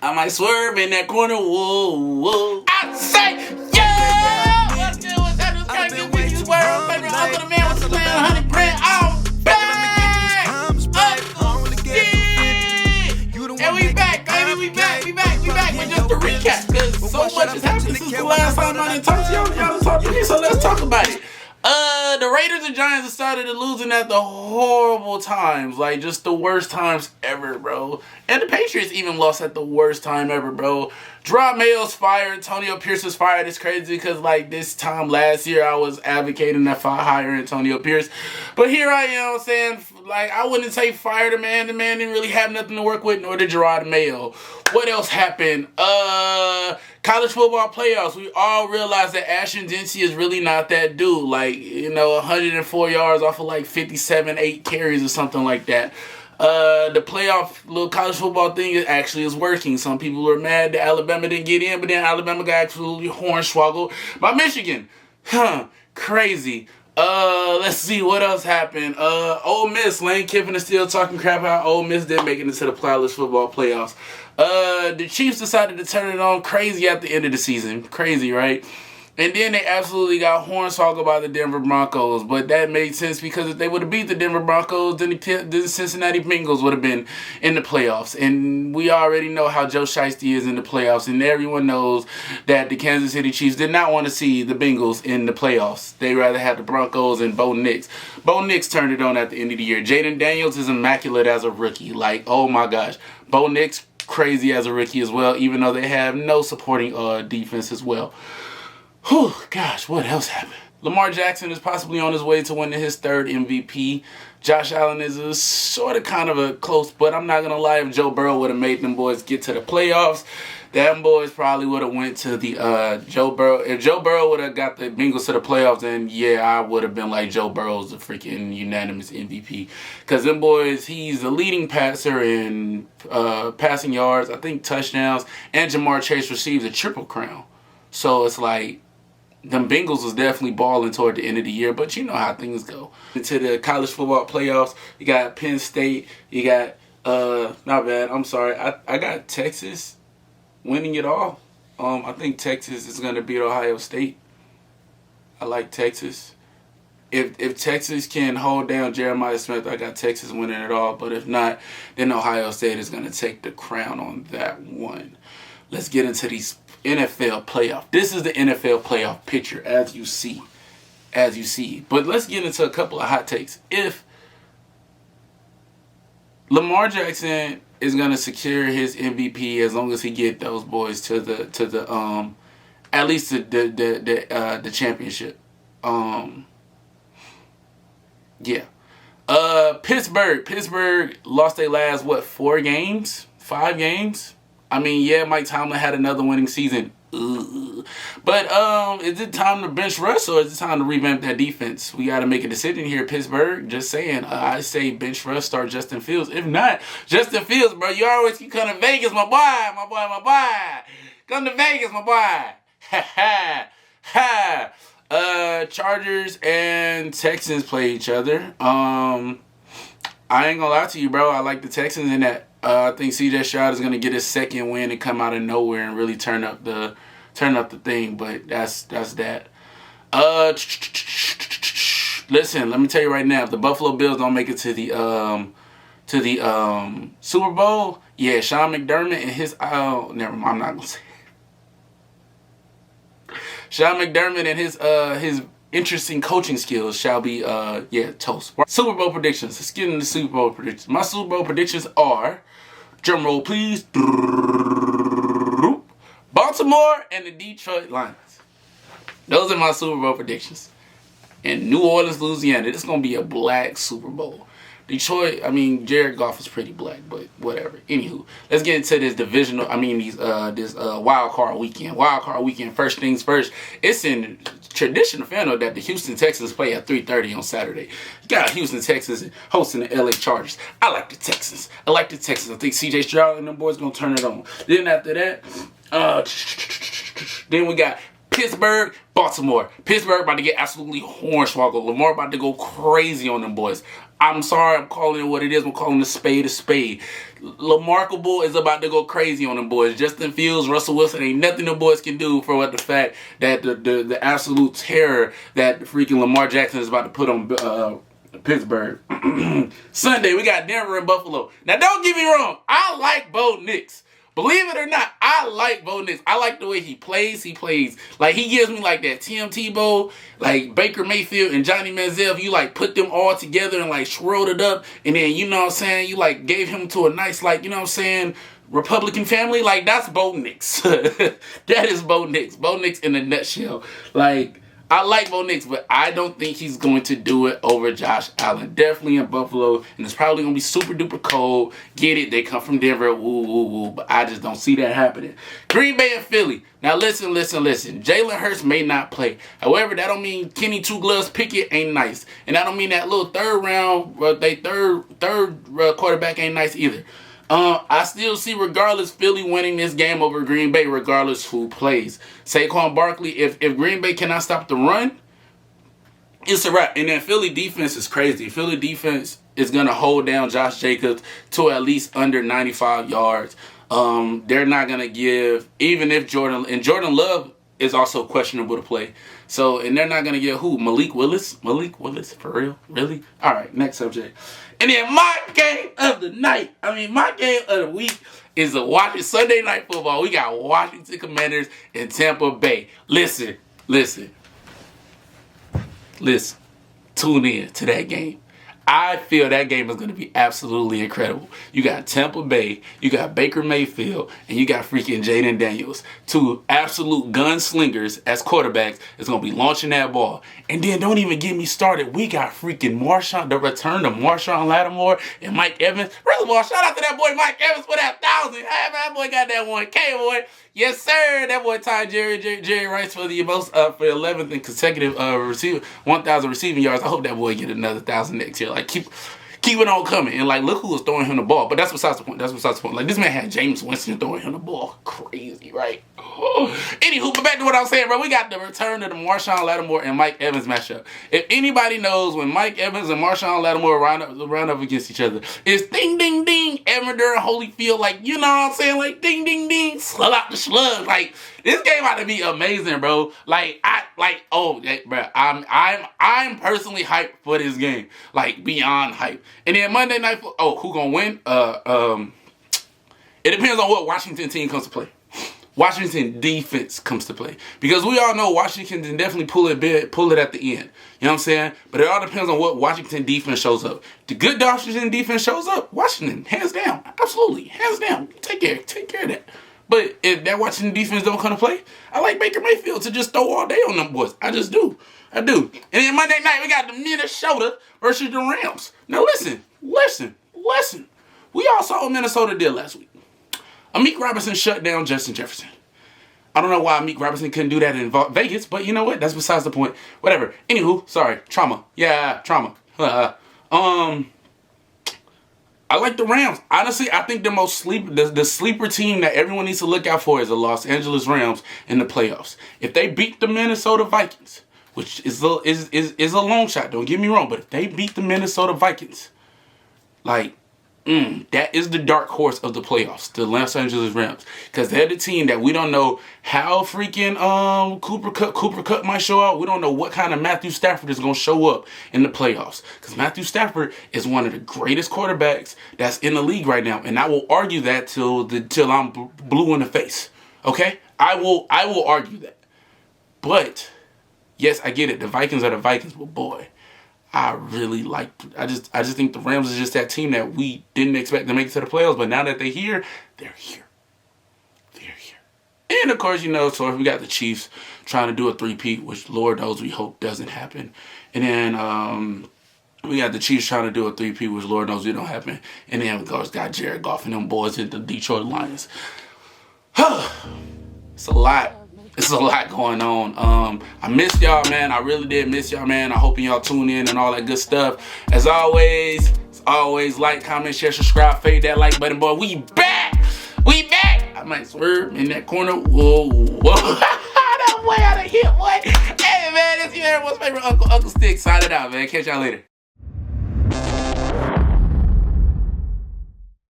I might swerve in that corner. Whoa, whoa. I say, yeah! What's good? What's happening? What's kind of good with you? Swear, I'm favorite uncle the man. What's the plan? 100 grand. I'm back! And we back, baby. We back. But just to recap, because so much has happened since the last time I didn't talk to y'all. So let's talk about it. The Raiders and Giants decided to losing at the horrible times, like just the worst times ever, bro. And the Patriots even lost at the worst time ever, bro. Gerard Mayo's fired, Antonio Pierce was fired. It's crazy because like this time last year I was advocating that hire Antonio Pierce, but here I am saying like I wouldn't say fire the man. The man didn't really have nothing to work with, nor did Gerard Mayo. What else happened? College football playoffs. We all realize that Ashton Dempsey is really not that dude. Like, 104 yards off of like 57, 8 carries or something like that. The playoff little college football thing actually is working. Some people are mad that Alabama didn't get in, but then Alabama got absolutely hornswoggled by Michigan. Crazy. Let's see what else happened. Ole Miss, Lane Kiffin is still talking crap about Ole Miss didn't make it into the college football playoffs. The Chiefs decided to turn it on crazy at the end of the season. Crazy, right? And then they absolutely got hornswoggled by the Denver Broncos. But that made sense because if they would have beat the Denver Broncos, then the Cincinnati Bengals would have been in the playoffs. And we already know how Joe Shiesty is in the playoffs. And everyone knows that the Kansas City Chiefs did not want to see the Bengals in the playoffs. They rather have the Broncos and Bo Nix. Bo Nix turned it on at the end of the year. Jaden Daniels is immaculate as a rookie. Like, oh my gosh. Bo Nix, crazy as a rookie as well, even though they have no supporting defense as well. Whew, gosh, what else happened? Lamar Jackson is possibly on his way to winning his 3rd MVP. Josh Allen is a sort of kind of a close, but I'm not going to lie, if Joe Burrow would have made them boys get to the playoffs, them boys probably would have went to the Joe Burrow. If Joe Burrow would have got the Bengals to the playoffs, then yeah, I would have been like Joe Burrow's the freaking unanimous MVP. Because them boys, he's the leading passer in passing yards, I think touchdowns, and Jamar Chase receives a triple crown. So it's like, them Bengals was definitely balling toward the end of the year, but you know how things go. Into the college football playoffs, you got Penn State, you got, not bad, I'm sorry, I got Texas winning it all. I think Texas is going to beat Ohio State. I like Texas. If Texas can hold down Jeremiah Smith, I got Texas winning it all, but if not, then Ohio State is going to take the crown on that one. Let's get into these NFL playoff. This is the NFL playoff picture as you see. But let's get into a couple of hot takes. If Lamar Jackson is gonna secure his MVP as long as he get those boys to the at least the championship. Yeah. Pittsburgh lost their last 5 games. I mean, yeah, Mike Tomlin had another winning season. But is it time to bench Russ or is it time to revamp that defense? We got to make a decision here, Pittsburgh. Just saying. I say bench Russ, start Justin Fields. If not, Justin Fields, bro. You always keep coming to Vegas, my boy. Come to Vegas, my boy. Chargers and Texans play each other. I ain't gonna lie to you, bro. I like the Texans in that. I think C.J. Stroud is gonna get his 2nd win and come out of nowhere and really turn up the thing. But that's that. Listen, let me tell you right now, if the Buffalo Bills don't make it to the Super Bowl, yeah, Sean McDermott and his never mind, I'm not gonna say it. Sean McDermott and his interesting coaching skills shall be toast. Super Bowl predictions. Let's get into Super Bowl predictions. My Super Bowl predictions are, drum roll please, Baltimore and the Detroit Lions. Those are my Super Bowl predictions. In New Orleans, Louisiana, this is gonna be a black Super Bowl. Detroit, I mean, Jared Goff is pretty black, but whatever. Anywho, let's get into this divisional, this wild card weekend. Wild card weekend, first things first. It's in traditional fandom that the Houston Texans play at 3:30 on Saturday. You got Houston Texans hosting the LA Chargers. I like the Texans. I think C.J. Stroud and them boys gonna turn it on. Then after that, then we got Pittsburgh, Baltimore. Pittsburgh about to get absolutely hornswoggled. Lamar about to go crazy on them boys. I'm sorry, I'm calling it what it is. I'm calling a spade a spade. Lamarkable is about to go crazy on them boys. Justin Fields, Russell Wilson, ain't nothing the boys can do for what the fact that the absolute terror that freaking Lamar Jackson is about to put on Pittsburgh. Sunday, we got Denver and Buffalo. Now, don't get me wrong. I like Bo Nix. Believe it or not, I like Bo Nix. I like the way he plays. He plays like he gives me like that Tim Tebow, like Baker Mayfield and Johnny Manziel. If you like put them all together and like swirled it up, and then you know what I'm saying, you like gave him to a nice like you know what I'm saying Republican family. Like that's Bo Nix. That is Bo Nix. Bo Nix in a nutshell. Like. I like Bo Nix, but I don't think he's going to do it over Josh Allen. Definitely in Buffalo, and it's probably going to be super duper cold. Get it? They come from Denver. Woo, woo, woo. But I just don't see that happening. Green Bay and Philly. Now listen. Jalen Hurts may not play. However, that don't mean Kenny Two Gloves Pickett ain't nice. And I don't mean that little third quarterback ain't nice either. I still see, regardless, Philly winning this game over Green Bay, regardless who plays. Saquon Barkley, if Green Bay cannot stop the run, it's a wrap. And then Philly defense is crazy. Philly defense is going to hold down Josh Jacobs to at least under 95 yards. They're not going to give, even if Jordan Love is also questionable to play. So, and they're not going to get who? Malik Willis? Malik Willis? For real? Really? All right, next subject. And then my game of the week is the Sunday Night Football. We got Washington Commanders and Tampa Bay. Listen. Tune in to that game. I feel that game is going to be absolutely incredible. You got Tampa Bay, you got Baker Mayfield, and you got freaking Jaden Daniels. Two absolute gunslingers as quarterbacks is going to be launching that ball. And then don't even get me started. We got freaking the return to Marshawn Lattimore and Mike Evans. First of all, shout out to that boy Mike Evans for that 1,000. Hey, that boy got that 1K, boy. Yes, sir. That boy tied Jerry Rice for the most for 11th and consecutive 1,000 receiving yards. I hope that boy get another 1,000 next year. Like keep it on coming. And like look who was throwing him the ball. But that's besides the point. Like this man had James Winston throwing him the ball. Crazy, right? Anywho, but back to what I was saying, bro. We got the return of the Marshawn Lattimore and Mike Evans matchup. If anybody knows when Mike Evans and Marshawn Lattimore round up against each other, it's ding ding ding, Evander and Holyfield, like you know what I'm saying, like ding ding ding, slug out the slug. Like this game ought to be amazing, bro. Bro. I'm personally hyped for this game, like beyond hype. And then Monday night, who gonna win? It depends on what Washington team comes to play. Washington defense comes to play. Because we all know Washington can definitely pull it at the end. You know what I'm saying? But it all depends on what Washington defense shows up. The good Washington defense shows up, Washington, hands down. Absolutely. Hands down. Take care of that. But if that Washington defense don't come to play, I like Baker Mayfield to just throw all day on them boys. I just do. And then Monday night, we got the Minnesota versus the Rams. Now listen. We all saw what Minnesota did last week. Amik Robinson shut down Justin Jefferson. I don't know why Amik Robinson couldn't do that in Vegas, but you know what? That's besides the point. Whatever. Anywho, sorry. Trauma. Yeah, trauma. I like the Rams. Honestly, I think the sleeper team that everyone needs to look out for is the Los Angeles Rams in the playoffs. If they beat the Minnesota Vikings, which is a long shot, don't get me wrong, but if they beat the Minnesota Vikings, that is the dark horse of the playoffs, the Los Angeles Rams. Because they're the team that we don't know how freaking Cooper Kupp might show out. We don't know what kind of Matthew Stafford is going to show up in the playoffs. Because Matthew Stafford is one of the greatest quarterbacks that's in the league right now. And I will argue that till I'm blue in the face. Okay? I will argue that. But, yes, I get it. The Vikings are the Vikings. But, boy, I just think the Rams is just that team that we didn't expect to make it to the playoffs, but now that they're here, they're here. And of course, so we got the Chiefs trying to do a three-peat, which Lord knows we hope doesn't happen. And then we got the Chiefs trying to do a three-peat, which Lord knows it don't happen. And then of course got Jared Goff and them boys in the Detroit Lions. It's a lot. It's a lot going on. I missed y'all, man. I really did miss y'all, man. I hope y'all tune in and all that good stuff. As always, like, comment, share, subscribe, fade that like button, boy. We back. I might swerve in that corner. Whoa. boy out of here, boy. Hey, man, it's your everyone's favorite Uncle Stic. Sign it out, man. Catch y'all later.